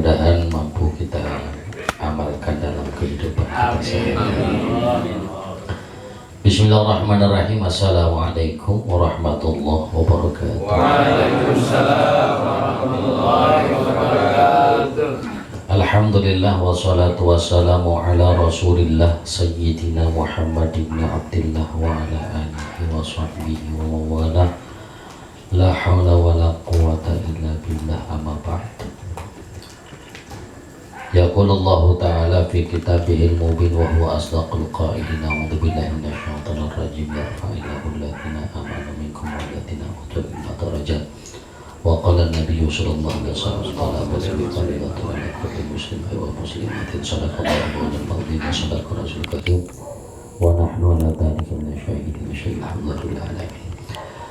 mudah-mudahan mampu kita amalkan dalam kehidupan kita sehari-hari. Bismillahirrahmanirrahim. Assalamualaikum warahmatullahi wabarakatuh. Waalaikumsalam warahmatullahi wabarakatuh. Alhamdulillah wassalatu wassalamu ala rasulillah sayyidina Muhammad ibn Abdillah wa ala alihi wa sahbihi wa mawala. La hawla wa la quwata illa billah, amma ba'd. Yaqulullahu ta'ala fi kitabihil mubin wa huwa asdaqul qailin. A'udzu billahi minasy syaithanir rajim. Yarfa'illahu alladziina aamanu minkum walladziina utul ilma darajat. Wa qala an-nabiyyu sallallahu alaihi wasallam qala ala kulli muslimin wa muslimatin sadaqallahu al-azim wa sadaqa rasul karim wa nahnu ala dzalika minasy syahidin syahidallahu alamin.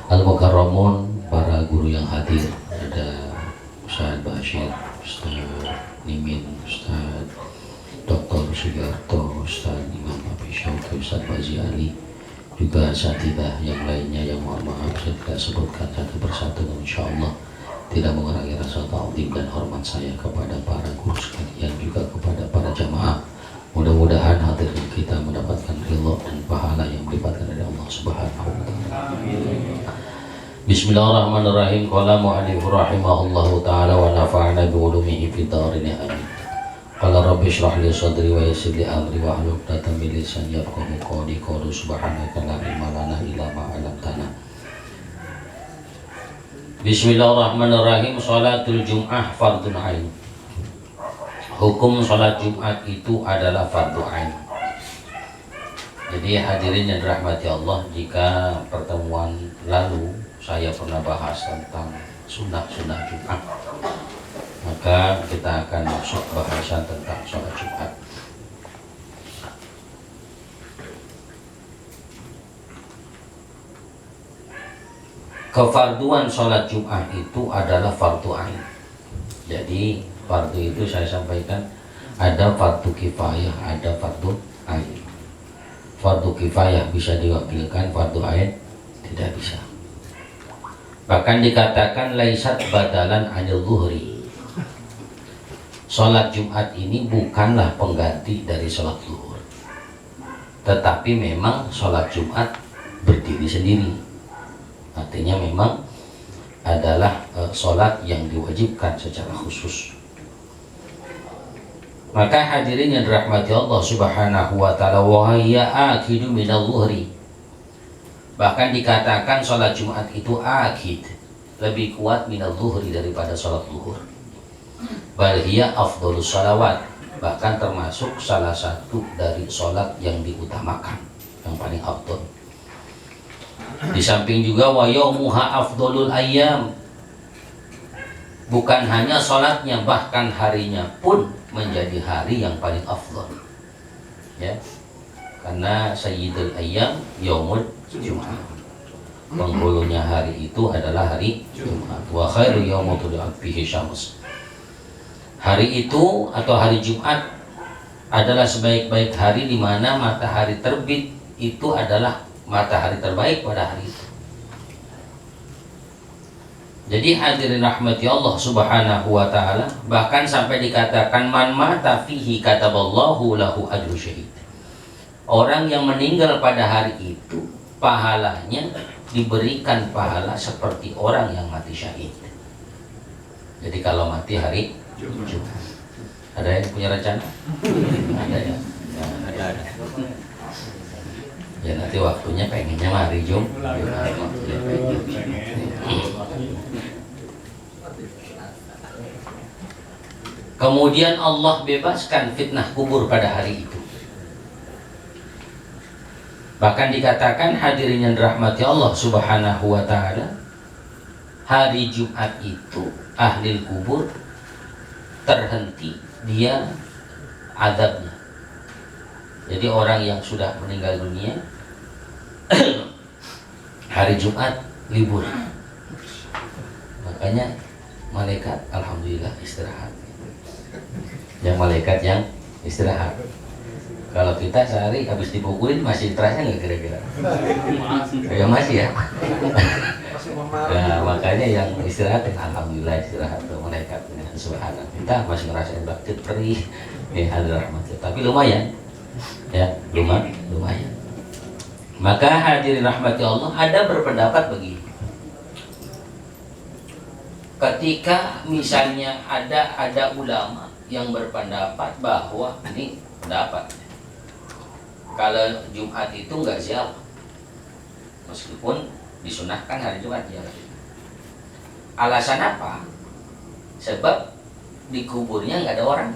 Al-mukarramun, para guru yang hadir, ada Ustaz Bashir, Ustaz Nimin, Ustaz Dr. Sugiarto, Ustaz Imam Abi Syauki, Ustaz Bazi Ali, juga asatidzah yang lainnya yang mohon maaf saya tidak sebutkan satu persatu, dan insyaallah tidak mengurangi rasa ta'zim dan hormat saya kepada para guru sekalian, juga kepada para jamaah. Mudah-mudahan hadirin kita mendapatkan ridha dan pahala yang dilimpahkan dari Allah Subhanahu wa taala. Bismillahirrahmanirrahim. Qala mu'allif rahimahullahu taala wa nafa'ana bi ulumihi fid darin amin. Qala rabbi shrah li sadri wa yassir li amri wa hlul 'uqdatam min lisani yafqahu qawli. Qala subhanaka la ilma lana illa ma 'allamtana. Bismillahirrahmanirrahim. Salatul Jum'ah fardun ain. Hukum salat Jumat itu adalah fardu ain. Jadi hadirin yang dirahmati Allah, jika pertemuan lalu saya pernah bahas tentang sunnah-sunnah Jumat, maka kita akan masuk bahasan tentang salat Jumat. Kefarduan salat Jumat itu adalah fardu ain. Jadi fardu itu saya sampaikan ada fardu kifayah, ada fardu ain. Fardu kifayah bisa diwakilkan, fardu ain tidak bisa. Bahkan dikatakan laisat badalan anil zuhri. Salat Jumat ini bukanlah pengganti dari salat zuhur, tetapi memang salat Jumat berdiri sendiri. Artinya memang adalah salat yang diwajibkan secara khusus. Maka hadirin yang dirahmati Allah Subhanahu wa taala, wa hiya akidu minal zuhri. Bahkan dikatakan salat Jumat itu akid, lebih kuat minal zuhri daripada salat zuhur. Bal hiya afdhalus salawat, bahkan termasuk salah satu dari salat yang diutamakan, yang paling afdal. Di samping juga wa yaumuha afdhalul ayyam. Bukan hanya salatnya, bahkan harinya pun menjadi hari yang paling afdal. Ya. Karena sayyidul ayyam yaumul Jumat. Penghulunya hari itu adalah hari Jumat. Wa khairu yaumin tud'at fihi syams. Hari itu atau hari Jumat adalah sebaik-baik hari di mana matahari terbit, itu adalah matahari terbaik pada hari itu. Jadi hadirin rahmati Allah Subhanahu wa taala, bahkan sampai dikatakan man mata fihi kataballahu lahu ajru syahid. Orang yang meninggal pada hari itu pahalanya diberikan pahala seperti orang yang mati syahid. Jadi kalau mati hari Jumat. Ada yang punya rencana? Ada ya? Ada. Ya nanti waktunya pengennya hari Jumat. Kemudian Allah bebaskan fitnah kubur pada hari itu. Bahkan dikatakan hadirin yang dirahmati Allah Subhanahu wa taala, hari Jumat itu ahli kubur terhenti dia azabnya. Jadi orang yang sudah meninggal dunia hari Jumat libur. Makanya malaikat alhamdulillah istirahat. Yang malaikat yang istirahat. Kalau kita sehari habis dipukulin masih terasa nggak kira-kira? Ya masih ya. Nah, makanya yang istirahat alhamdulillah istirahat tuh malaikat. subhanallah. Kita masih ngerasain bakti perih nih hadirin rahmatullah. Tapi lumayan. Ya, lumayan. Maka hadirin rahmati Allah, ada berpendapat begini. Ketika misalnya ada ulama yang berpendapat bahwa ini pendapat, kalau Jumat itu enggak ziarah, meskipun disunahkan hari Jumat ziarah. Alasan apa? Sebab di kuburnya nggak ada orang.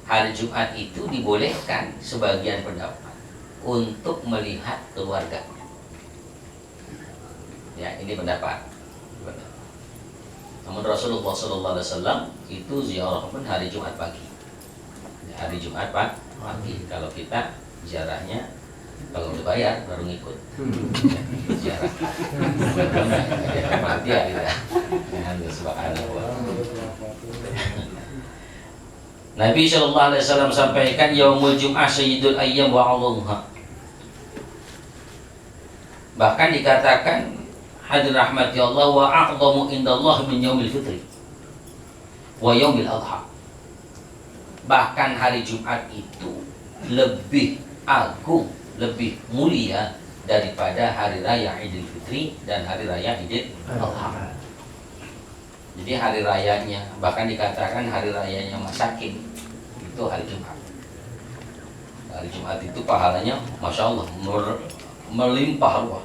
Hari Jumat itu dibolehkan sebagian pendapat untuk melihat keluarganya. Ya, ini pendapat. Namun Rasulullah SAW itu ziarah pun hari Jumat pagi. Ya, hari Jumat pagi. Kalau kita ziarahnya kalau udah bayar baru ngikut. Ya, ziarah. Mati ya kita. Nabi SAW sampaikan yaumul jum'ah sayyidul ayyam wa Allahumma. Bahkan dikatakan hadir rahmati Allah wa a'zamu indallah min yaumil fitri wa yaumil adha. Bahkan hari Jumat itu lebih agung, lebih mulia daripada hari raya Idul Fitri dan hari raya Idul Adha. Jadi hari rayanya, bahkan dikatakan hari rayanya masakin itu hari Jumat. Hari Jumat itu pahalanya Masya Allah melimpah ruah.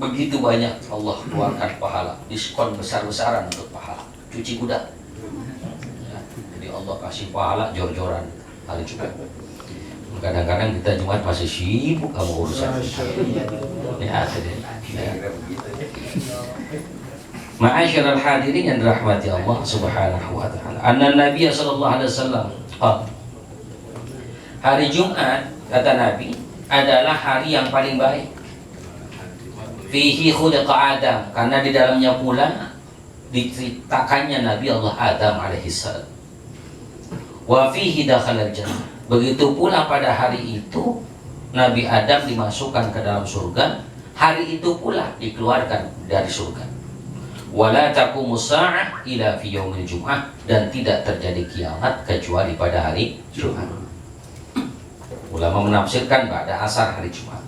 Begitu banyak Allah keluarkan pahala, diskon besar-besaran untuk pahala, cuci kuda ya, jadi Allah kasih pahala jor-joran hari Jumat. Kadang-kadang kita Jumat masih sibuk sama urusan ya, Ma'asyiral hadirin yang dirahmati Allah Subhanahu wa taala. Anna Nabi sallallahu alaihi wasallam hari Jumat kata Nabi adalah hari yang paling baik. Fihi khuliqa Adam, karena di dalamnya pula diceritakannya Nabi Allah Adam alaihissalam. Wa fihi dakhalal jannah. Begitu pula pada hari itu Nabi Adam dimasukkan ke dalam surga. Hari itu pula dikeluarkan dari surga. Wala taqumus sa'ah ila fi yaumil jum'ah, dan tidak terjadi kiamat kecuali pada hari Jumat. Ulama menafsirkan pada asar hari Jumat.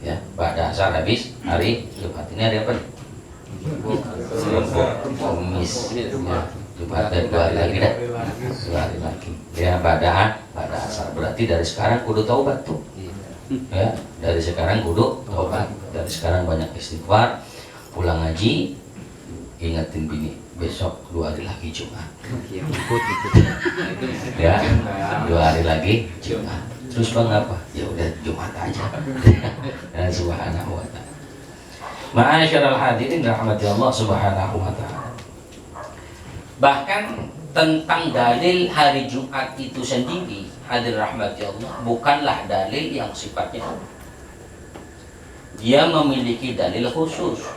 Ya, pada asar habis hari Jumat. Ini hari apa? Kamis. Ya, Jumat dan 2 hari lagi dah. 2 hari lagi. Ya, pada asar. Berarti dari sekarang kudu taubat tuh. Ya, dari sekarang kudu taubat. Dari sekarang banyak istighfar, pulang ngaji, ingetin bini besok 2 hari lagi Jumat. Ya, 2 hari lagi Jumat. Terus bang apa? Ya udah Jumat aja. Ya, subhanahu wa ta'ala. Ma'asyiral hadirin rahmati Allah subhanahu wa ta'ala. Bahkan tentang dalil hari Jumat itu sendiri, hadir rahmati Allah, bukanlah dalil yang sifatnya umum. Dia memiliki dalil khusus.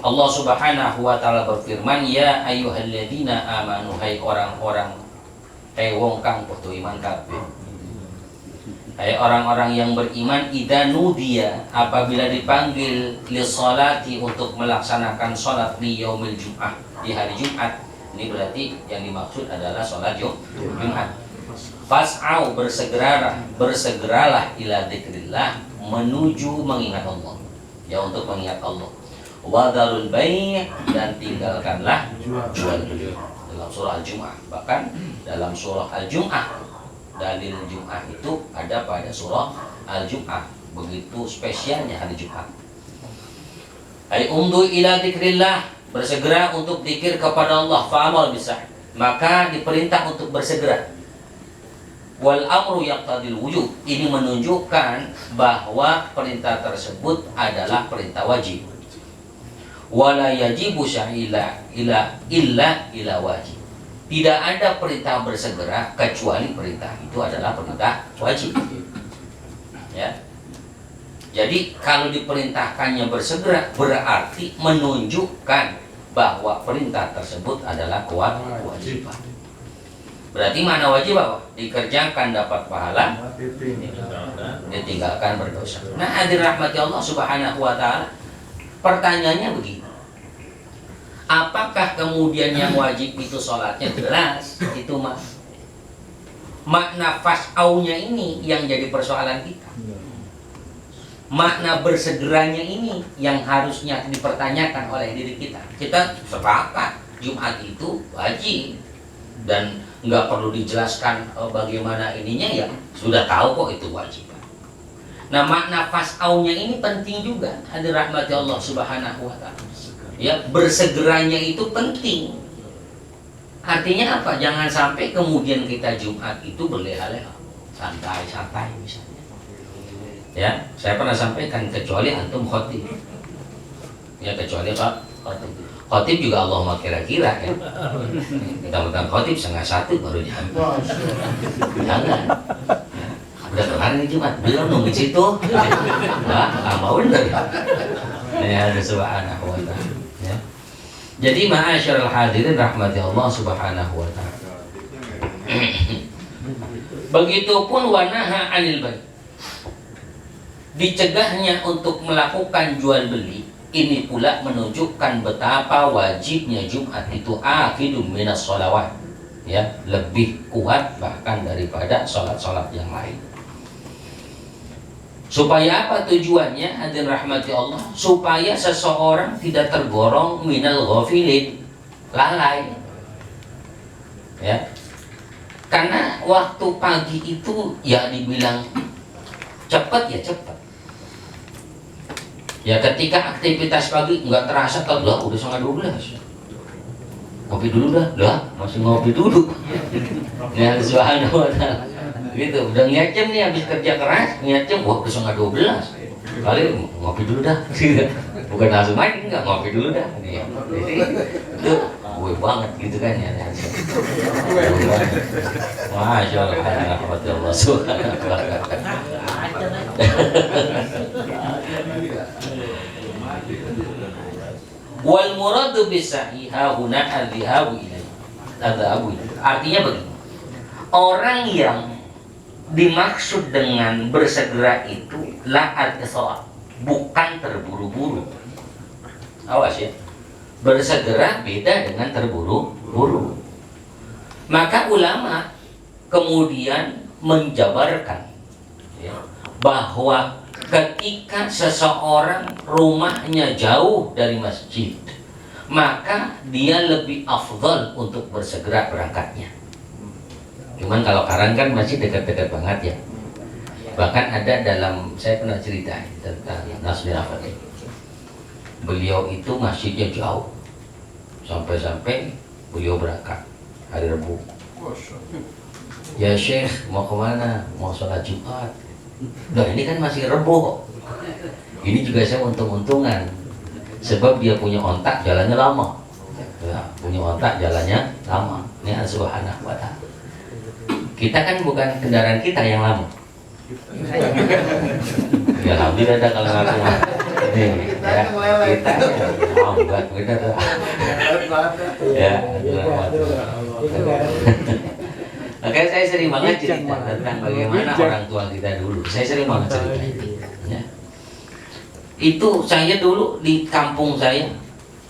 Allah subhanahu wa ta'ala berfirman, ya ayyuhalladzina amanu, hai orang-orang, hai wong kang podo iman kabeh. Hai orang-orang yang beriman, idza nudiya, apabila dipanggil li sholati, untuk melaksanakan sholat di yaumil jum'ah, di hari Jumat. Ini berarti yang dimaksud adalah sholat Jumat. Fas'au, bersegeralah ila dzikrillah, menuju mengingat Allah. Ya, untuk mengingat Allah. Wadharul bai', dan tinggalkanlah jual beli. Dalam surah Al-Jum'ah, bahkan dalam surah Al-Jum'ah, dalil Jum'ah itu ada pada surah Al-Jum'ah. Begitu spesialnya hari Jumat. Ai umdu ila dzikrillah, bersegera untuk zikir kepada Allah. Fa'amal bisah, maka diperintah untuk bersegera. Wal amru yaqtadil wujub, ini menunjukkan bahwa perintah tersebut adalah perintah wajib. Wala yajibu sya'ila illa wajib. Tidak ada perintah bersegera kecuali perintah itu adalah perintah wajib. Ya. Jadi kalau diperintahkannya bersegera, berarti menunjukkan bahwa perintah tersebut adalah kewajiban. Berarti mana wajib apa? Dikerjakan dapat pahala, ditinggalkan berdosa. Nah, hadir rahmati Allah subhanahu wa ta'ala, pertanyaannya begini. Apakah kemudian yang wajib itu sholatnya? Jelas, itu mah. Makna fas'aunya ini yang jadi persoalan kita. Makna bersegeranya ini yang harusnya dipertanyakan oleh diri kita. Kita sepakat Jumat itu wajib dan nggak perlu dijelaskan bagaimana ininya, ya sudah tahu kok itu wajib. Nah, makna fas'aunya ini penting juga, hadir rahmati Allah Subhanahu wa ta'ala. Ya, bersegeranya itu penting. Artinya apa? Jangan sampai kemudian kita Jumat itu berleha-leha, santai-santai misalnya. Ya, saya pernah sampaikan, kecuali antum khotib. Ya, kecuali Pak khotib. Khotib juga Allahumma kira-kira ya. Kita khotib 12:30 baru nyampe. Jangan. Udah kelar nih Jumat, belum nunggu situ. Nah, mau bener. Ya, subhanahu wa ta'ala. Ya. Jadi ma'asyiral hadirin rahmati Allah Subhanahu wa ta'ala. Begitupun wanaha 'anil bai'. Dicegahnya untuk melakukan jual beli, ini pula menunjukkan betapa wajibnya Jumat itu akidum minas sholawat. Ya, lebih kuat bahkan daripada sholat-sholat yang lain. Supaya apa tujuannya? Hadirin rahmati Allah, supaya seseorang tidak tergolong minal ghafilin, lalai. Ya. Karena waktu pagi itu ya dibilang cepat ya cepat. Ya, ketika aktivitas pagi nggak terasa kalau udah 11:30. Ngopi dulu dah, masih ngopi dulu. Ya, subhanahu wa ta'ala. Gitu, udah ngecem nih habis kerja keras, ngecem, wah udah 11:30. Kali ngopi dulu dah. Bukan langsung main, enggak, ngopi dulu dah. Nih. Jadi itu gue banget gitu kan ya. Masya Allah, Allah subhanahu wa ta'ala. Wal muradu bisahiha huna adhihabu ilaihi. Artinya begini. Orang yang dimaksud dengan bersegera itu la'at isra', bukan terburu-buru. Awas ya. Bersegera beda dengan terburu-buru. Maka ulama kemudian menjabarkan ya, bahwa ketika seseorang rumahnya jauh dari masjid, maka dia lebih afdal untuk bersegera berangkatnya. Cuman kalau Karang kan masih dekat-dekat banget ya. Bahkan ada dalam, saya pernah cerita tentang Nasir Afadi. Beliau itu masjidnya jauh, sampai-sampai beliau berangkat hari Rabu. Ya Syekh, mau kemana? Mau sholat Jumat. Nah ini kan masih Rabu kok. Ini juga saya untung-untungan, sebab dia punya ontak jalannya lama. Ya, punya ontak jalannya lama. Ini subhanahu wa ta'ala. Kita kan bukan kendaraan kita yang lama. Ya alhamdulillah ada kalau ngaku mah. Nih, ya, kita lambat benar. Ya, makanya saya sering banget cerita tentang bagaimana orang tua kita dulu. Saya sering banget cerita itu. Ya. Itu saya dulu di kampung saya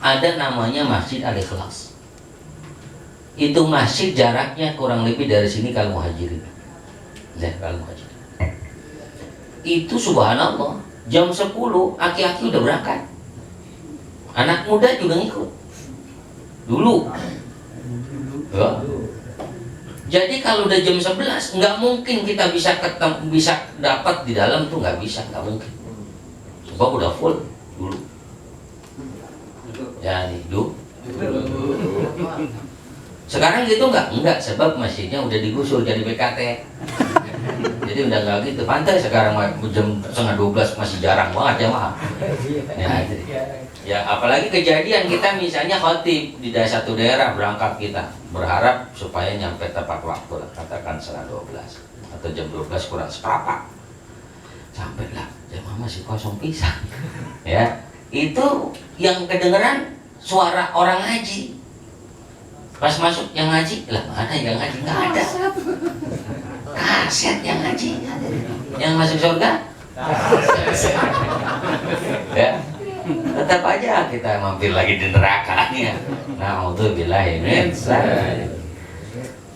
ada namanya Masjid Al-Ikhlas. Itu masjid jaraknya kurang lebih dari sini kalau Muhajirin. Ya, kalau Muhajirin. Itu subhanallah, jam 10 aki-aki udah berangkat. Anak muda juga ngikut. Dulu. Ya. Jadi kalau udah jam 11 nggak mungkin kita bisa dapat di dalam tuh, nggak bisa, nggak mungkin. Sebab udah full dulu. Jadi dulu. Sekarang gitu enggak, sebab masjidnya udah digusur jadi BKT. Jadi udah nggak gitu. Pantai sekarang jam 11:30 masih jarang banget jamaah. Ya, apalagi kejadian kita misalnya khotib di satu daerah berangkat, kita berharap supaya nyampe tepat waktu lah, katakan 11:12 atau jam 12 kurang seperempat. Sampailah jamaah masih kosong pisang. Ya, itu yang kedengeran suara orang ngaji. Pas masuk yang ngaji, lah mana yang ngaji? Nggak ada. Kaset yang ngaji. Yang masuk surga? Ya. tetap aja kita mampir lagi di nerakanya. Na'udzubillahi min dzalik.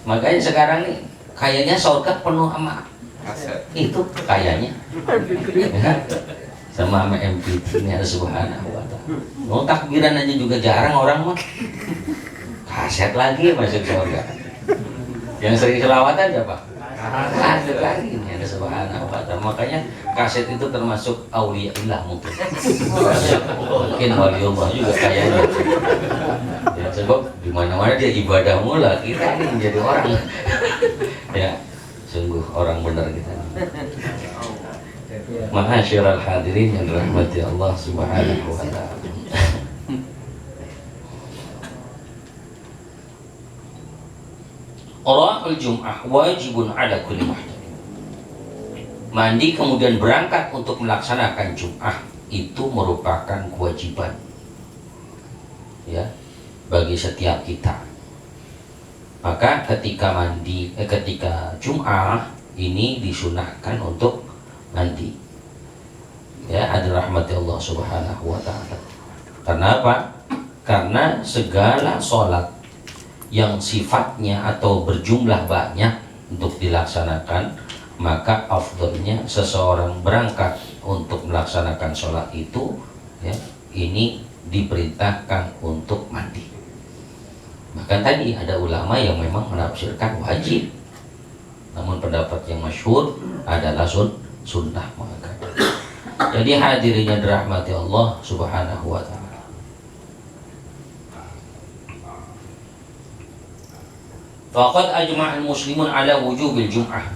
Makanya sekarang nih kayaknya surga penuh sama itu kayaknya ya, sama MP3 nya subhanahu wa ta'ala. Mau takbiran aja juga jarang orang mah. Kaset lagi masuk surga. Yang sering selawatan siapa? Kaset lagi nih ada subhanahu wa ta'ala. Makanya kaset itu termasuk auliyaillah mungkin. Mungkin waliullah juga kayaknya. Ya, sebab di mana-mana dia ibadah mula, kita ini menjadi orang. Ya, sungguh orang benar kita. Mahasyiral hadirin yang dirahmati Allah Subhanahu wa ta'ala. Orahul Jum'ah wajibun ala kulli muhtalim. Mandi kemudian berangkat untuk melaksanakan Jum'ah itu merupakan kewajiban ya bagi setiap kita. Maka ketika ketika Jum'ah ini disunahkan untuk mandi. Ya, hadirin rahmati Allah Subhanahu wa ta'ala. Karena apa? Karena segala sholat yang sifatnya atau berjumlah banyak untuk dilaksanakan, maka afdhalnya seseorang berangkat untuk melaksanakan sholat itu ya, ini diperintahkan untuk mandi. Bahkan tadi ada ulama yang memang menafsirkan wajib, namun pendapat yang masyhur adalah sunnah. Maka jadi hadirinnya dirahmati Allah Subhanahu wa ta'ala. Faqad ajma'al muslimun ala wujubil jum'ah.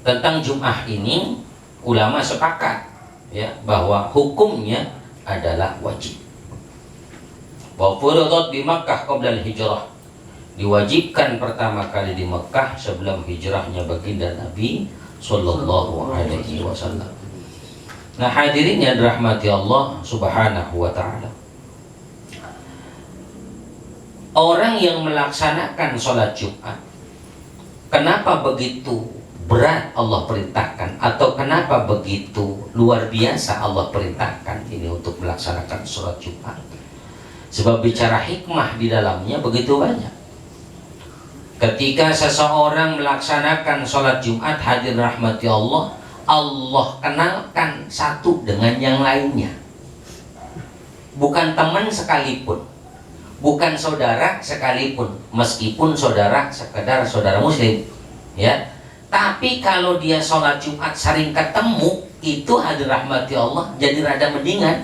Tentang Jum'ah ini ulama sepakat ya bahwa hukumnya adalah wajib. Wa furidat di Makkah qabla al-hijrah. Diwajibkan pertama kali di Mekah sebelum hijrahnya baginda Nabi sallallahu alaihi wasallam. Nah, hadirin yang dirahmati Allah Subhanahu wa ta'ala. Orang yang melaksanakan sholat Jumat, kenapa begitu berat Allah perintahkan, atau kenapa begitu luar biasa Allah perintahkan ini untuk melaksanakan sholat Jumat? Sebab bicara hikmah di dalamnya begitu banyak. Ketika seseorang melaksanakan sholat Jumat, hadirin rahmati Allah, Allah kenalkan satu dengan yang lainnya. Bukan teman sekalipun, bukan saudara sekalipun, meskipun saudara sekedar saudara muslim ya, tapi kalau dia sholat Jumat sering ketemu, itu hadirin rahmati Allah jadi rada mendingan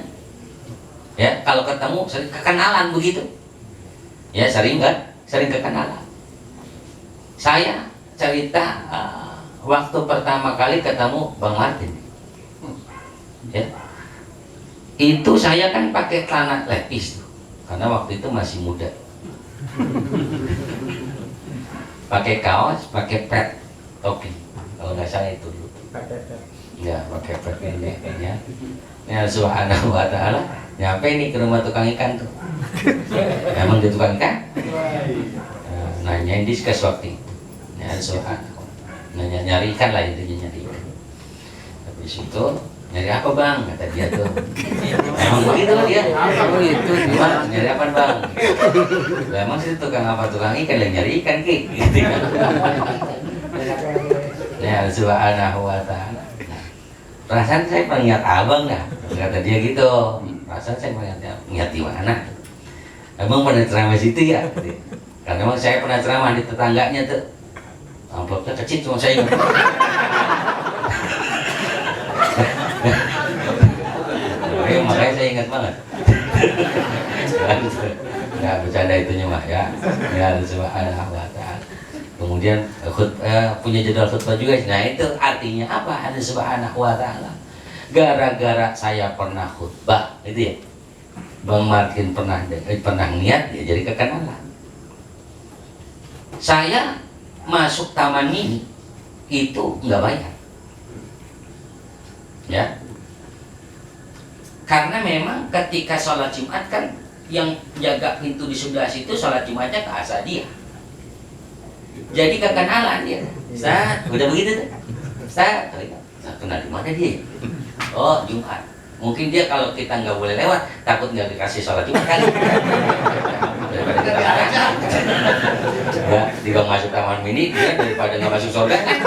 ya. Kalau ketemu sering kekenalan begitu ya, sering kekenalan. Saya cerita waktu pertama kali ketemu Bang Martin ya, itu saya kan pakai celana lepis tuh, karena waktu itu masih muda. Pakai kaos, pakai pet, topi. Kalau nggak salah itu dulu. Ya, pakai pet ini ya. Ya subhanahu wa ta'ala. Nyampe nih ke rumah tukang ikan tuh. Emang dia tukang ikan? Nanyain diskus waktu itu. Ya subhanahu. Nyari ikan lah, intinya nyari ikan. Habis itu nyari apa bang? Kata dia tuh. Emang begitu kan dia? Begitu. Gimana? Nyari apa bang? Lah emang sih tukang apa? Tukang ikan yang nyari ikan ki. Gitu kan? Ya subhanahu wa ta'ala. Perasaan saya pernah ingat abang dah. Kata dia gitu. Perasaan saya pernah ingat di mana? Emang pernah ceramah situ ya? Karena emang saya pernah ceramah di tetangganya tuh. Amplopnya kecil cuma saya ingat. Makanya saya ingat banget. Nggak bercanda itunya mah ya. Ya subhanahu wa ta'ala. Kemudian punya jadwal khutbah juga. Nah itu artinya apa? Ada subhanahu wa ta'ala. Gara-gara saya pernah khutbah, itu ya. Bang Martin pernah niat ya, jadi kekenalan. Saya masuk taman mini itu nggak bayar ya, karena memang ketika sholat Jumat kan yang jaga pintu di sebelah situ sholat Jumatnya ke Asadia, jadi kekenalan dia. Ustaz, udah begitu tuh Ustaz, kenal di mana dia? Oh Jumat. Mungkin dia kalau kita nggak boleh lewat, takut nggak dikasih sholat Jumat kan? Daripada kita ngajak. Ya, dia masuk taman mini, dia daripada nggak masuk surga kan?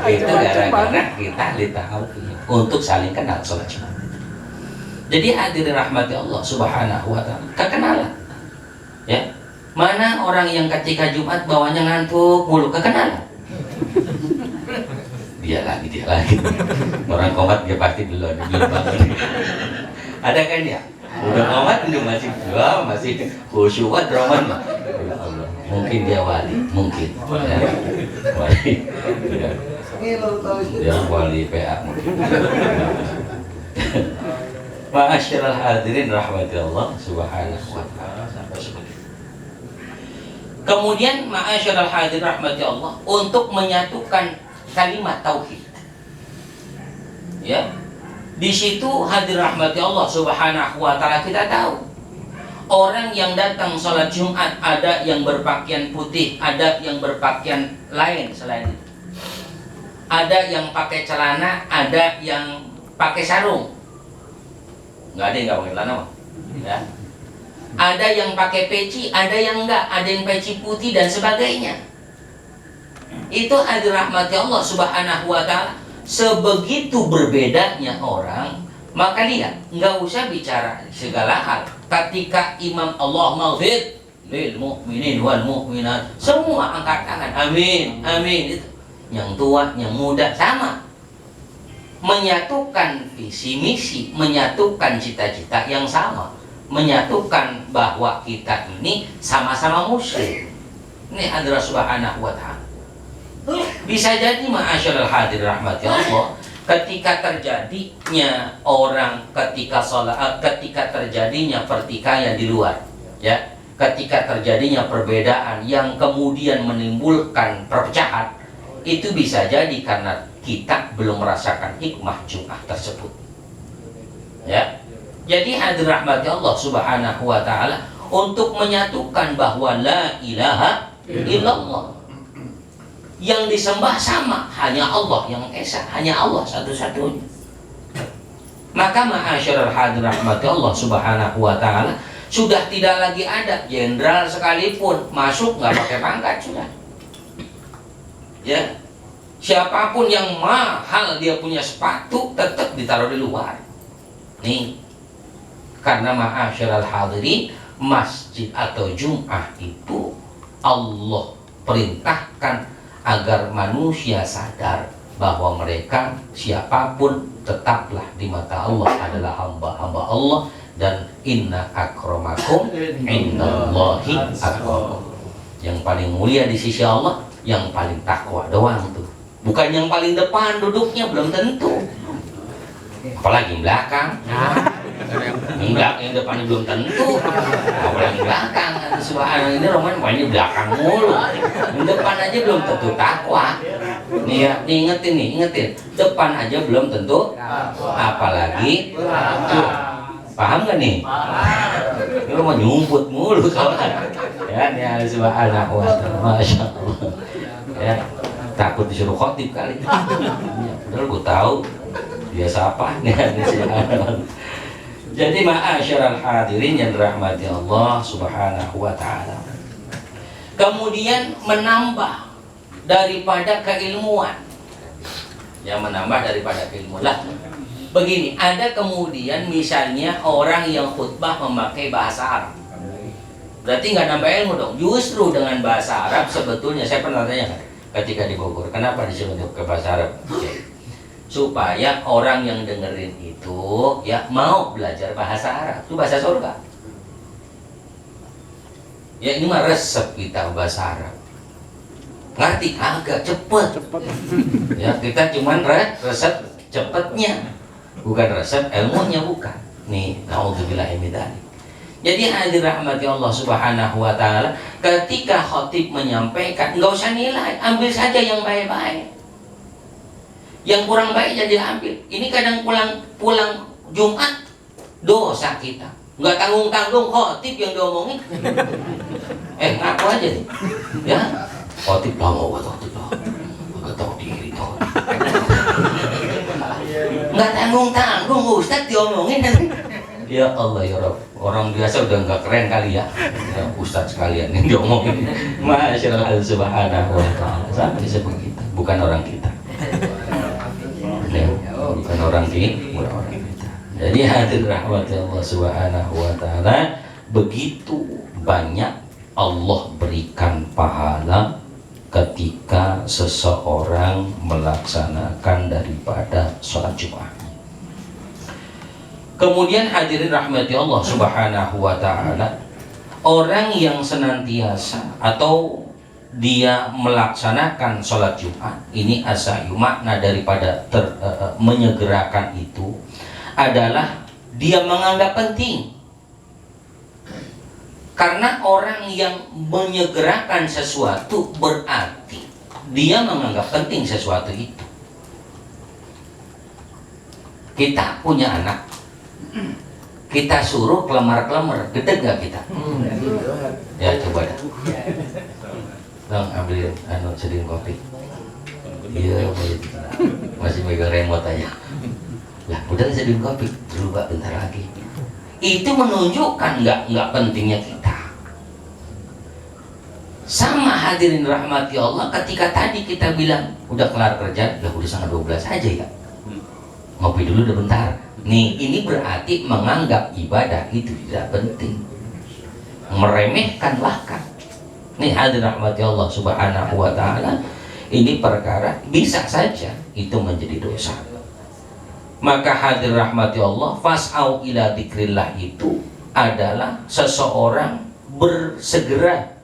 Itu gara-gara kita ditahu untuk saling kenal sholat Jumat. Jadi hadirin rahmati Allah Subhanahu wa ta'ala, kekenalan. Ya. Mana orang yang ketika Jumat bawanya ngantuk mulu, kekenalan. Dia lagi. Orang komat dia pasti belum bangun. Ada kan ya? Udah komat itu masih khusyuk Rahman. Ya Allah. Mungkin dia wali, mungkin. Ya. Wali. Ya. Dia wali PA mungkin. Ma'asyiral hadirin rahmati Allah Subhanahu wa ta'ala. Kemudian ma'asyiral hadirin rahmati Allah, untuk menyatukan kalimat tauhid. Ya. Di situ hadir rahmati Allah Subhanahu wa ta'ala, kita tahu orang yang datang sholat Jumat ada yang berpakaian putih, ada yang berpakaian lain selain itu. Ada yang pakai celana, ada yang pakai sarung. Nggak ada yang nggak pakai celana, ya. Ada yang pakai peci, ada yang enggak, ada yang peci putih dan sebagainya. Itu hadir rahmati Allah Subhanahu wa ta'ala. Sebegitu berbedanya orang, maka lihat, nggak usah bicara segala hal. Ketika Imam Allah maghfir lil mu'minin wal mu'minat, semua angkat tangan, amin, amin. Itu yang tua, yang muda sama. Menyatukan visi misi, menyatukan cita-cita yang sama, menyatukan bahwa kita ini sama-sama muslim. Ini adalah Subhanahu wa ta'ala. Bisa jadi ma'asyiral hadir rahmati Allah, ketika terjadinya orang ketika sholat, ketika terjadinya pertikaian di luar, ya, ketika terjadinya perbedaan yang kemudian menimbulkan perpecahan, itu bisa jadi karena kita belum merasakan hikmah Jumat tersebut. Ya. Jadi hadir rahmati Allah Subhanahu wa ta'ala untuk menyatukan bahwa la ilaha illallah, yang disembah sama hanya Allah yang esa, hanya Allah satu-satunya. Maka ma'asyiral hadir rahmati Allah Subhanahu wa ta'ala, sudah tidak lagi ada jenderal sekalipun masuk nggak pakai pangkat sudah. Ya. Siapapun yang mahal dia punya sepatu tetap ditaruh di luar. Nih, karena ma'asyiral hadirin, masjid atau Jum'ah itu Allah perintahkan agar manusia sadar bahwa mereka siapapun tetaplah di mata Allah adalah hamba-hamba Allah, dan inna akramakum indallahi atqakum. Yang paling mulia di sisi Allah yang paling takwa doang tuh. Bukan yang paling depan duduknya, belum tentu. Apalagi yang belakang. Enggak, yang depannya belum tentu. Apalagi yang belakang. Subhanallah, ini Roman banyak belakang mulu. Yang depan aja belum tentu takwa. Nih ya, ingetin. Depan aja belum tentu. Apalagi paham gak nih? Ini Roman nyumput mulu soalnya. Ya, ini subhanallah, masya Allah. Ya. Takut disuruh khotib kali. Padahal gue tahu biasa apa nih. Jadi ma'asyiral hadirin yang dirahmati Allah Subhanahu wa ta'ala. Kemudian menambah daripada keilmuan. Yang menambah daripada keilmuan lah. Begini, ada kemudian misalnya orang yang khutbah memakai bahasa Arab. Berarti nggak nambah ilmu dong. Justru dengan bahasa Arab sebetulnya, saya pernah tanya ketika di Bogor, kenapa disuruh ke bahasa Arab? Supaya orang yang dengerin itu ya mau belajar bahasa Arab. Itu bahasa surga. Ya ini mah resep kita bahasa Arab. Ngerti agak cepet. Ya kita cuman resep cepetnya, bukan resep ilmunya, bukan. Nih, naudzubillahi min dzalik. Jadi hadir rahmati Allah Subhanahu wa ta'ala, ketika khotib menyampaikan, nggak usah nilai, ambil saja yang baik-baik. Yang kurang baik jadi ambil. Ini kadang pulang Jumat dosa kita, nggak tanggung-tanggung khotib yang diomongin. Ngaku aja nih, ya khotib lah, mau khotib lah, nggak tahu diri tuh. Nggak tanggung-tanggung Ustaz diomongin. Ya Allah ya Rabb, orang biasa udah nggak keren kali ya, ya Ustaz sekalian yang diomongin. Masya Allah subhanahu wa ta'ala. Sampai sebegitu, bukan orang kita. Ya, bukan orang kita. Jadi hadir rahmat Allah subhanahu wa ta'ala, begitu banyak Allah berikan pahala ketika seseorang melaksanakan daripada sholat Jumat. Kemudian hadirin rahmati Allah subhanahu wa ta'ala, orang yang senantiasa atau dia melaksanakan sholat Jumat ini asa'yu, makna daripada menyegerakan itu adalah dia menganggap penting. Karena orang yang menyegerakan sesuatu berarti dia menganggap penting sesuatu itu. Kita punya anak, kita suruh kelemar-kelemar, gede gak kita? Ya coba dah. Bang ambilin sedikit kopi. Iya, masih megang remote aja. Lah udah sedikit kopi, dulu Pak bentar lagi. Itu menunjukkan nggak pentingnya kita. Sama hadirin rahmati Allah, ketika tadi kita bilang udah kelar kerja, ya udah setengah 12 aja ya. Ngopi dulu udah bentar. Nih, ini berarti menganggap ibadah itu tidak penting, meremehkan bahkan. Nih hadirin rahmati Allah subhanahu wa ta'ala, ini perkara bisa saja itu menjadi dosa. Maka hadir rahmati Allah, fas'au ila dzikrillah itu adalah seseorang bersegera.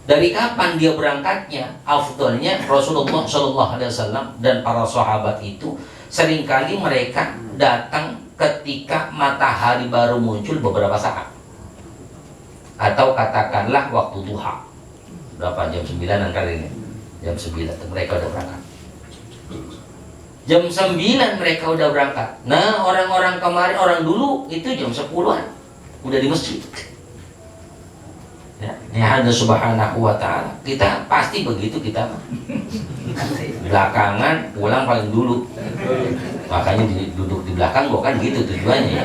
Dari kapan dia berangkatnya? Afdalnya Rasulullah SAW dan para sahabat itu seringkali mereka datang ketika matahari baru muncul beberapa saat, atau katakanlah waktu duha. Berapa jam 9-an kali ini? Jam 9 mereka udah berangkat. Jam 9 mereka udah berangkat. Nah, orang-orang kemarin, orang dulu itu jam 10-an udah di masjid. Ya, ada subhanahu wa ta'ala. Kita pasti begitu kita. Belakangan pulang paling dulu. Makanya duduk di belakang gua kan gitu tujuannya.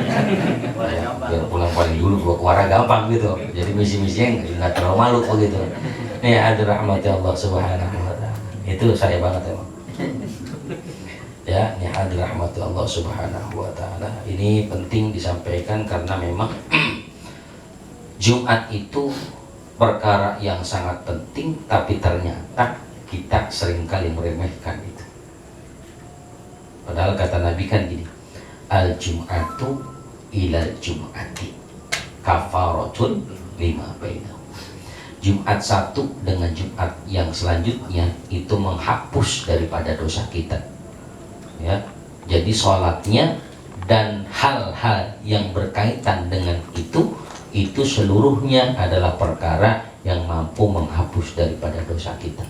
Ya, biar pulang paling dulu, gua keluar gampang gitu. Jadi misi-misinya nggak terlalu malu begitu. Nih ada rahmat Allah subhanahu wa ta'ala. Itu saya banget emang. Ya, ini hadir rahmat Allah subhanahu wa ta'ala. Ini penting disampaikan karena memang Jumat itu perkara yang sangat penting, tapi ternyata kita seringkali meremehkan itu. Padahal kata Nabi kan gini, al-jum'atu ilal jum'ati kafaratun lima bainahu. Jumat satu dengan Jumat yang selanjutnya itu menghapus daripada dosa kita. Ya, jadi sholatnya dan hal-hal yang berkaitan dengan itu seluruhnya adalah perkara yang mampu menghapus daripada dosa kita.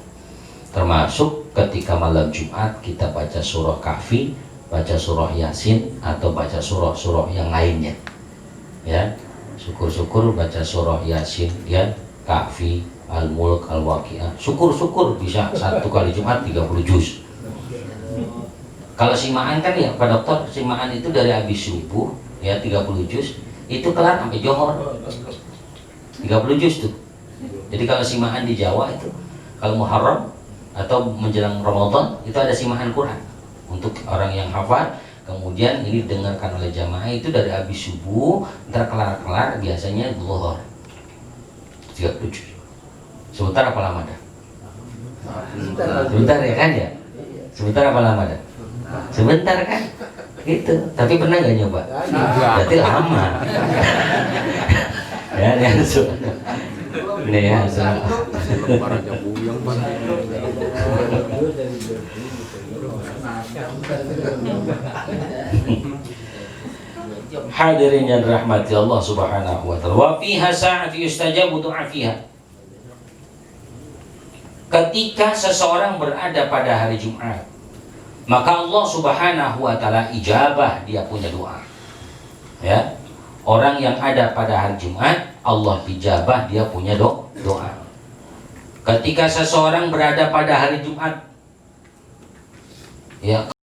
Termasuk ketika malam Jumat kita baca surah Kahfi, baca surah Yasin, atau baca surah-surah yang lainnya. Ya, syukur-syukur baca surah Yasin, ya, Kahfi, Al-Mulk, Al-Waqiah. Syukur-syukur bisa satu kali Jumat 30 juz. Kalau simaan kan ya Pak Dokter, simaan itu dari habis subuh ya 30 juz, itu kelar sampai johor 30 juz tuh. Jadi kalau simaan di Jawa itu kalau Muharram atau menjelang Ramadan itu ada simaan Quran untuk orang yang hafal. Kemudian ini didengarkan oleh jamaah itu dari habis subuh, ntar kelar-kelar biasanya zuhur 30 juz. Sebentar apa lama dah? Sebentar ya kan ya? Sebentar apa lama dah? Sebentar kan? Gitu. Tapi pernah gak nyoba? Berarti lama. Ya, ini langsung. Ini ya, hadirin yang dirahmati Allah subhanahu wa ta'ala. Wa fiha sa'at yustajabu du'a fiha. Ketika seseorang berada pada hari Jumat, maka Allah subhanahu wa ta'ala ijabah dia punya doa. Ya, orang yang ada pada hari Jumat, Allah ijabah dia punya doa. Ketika seseorang berada pada hari Jumat, ya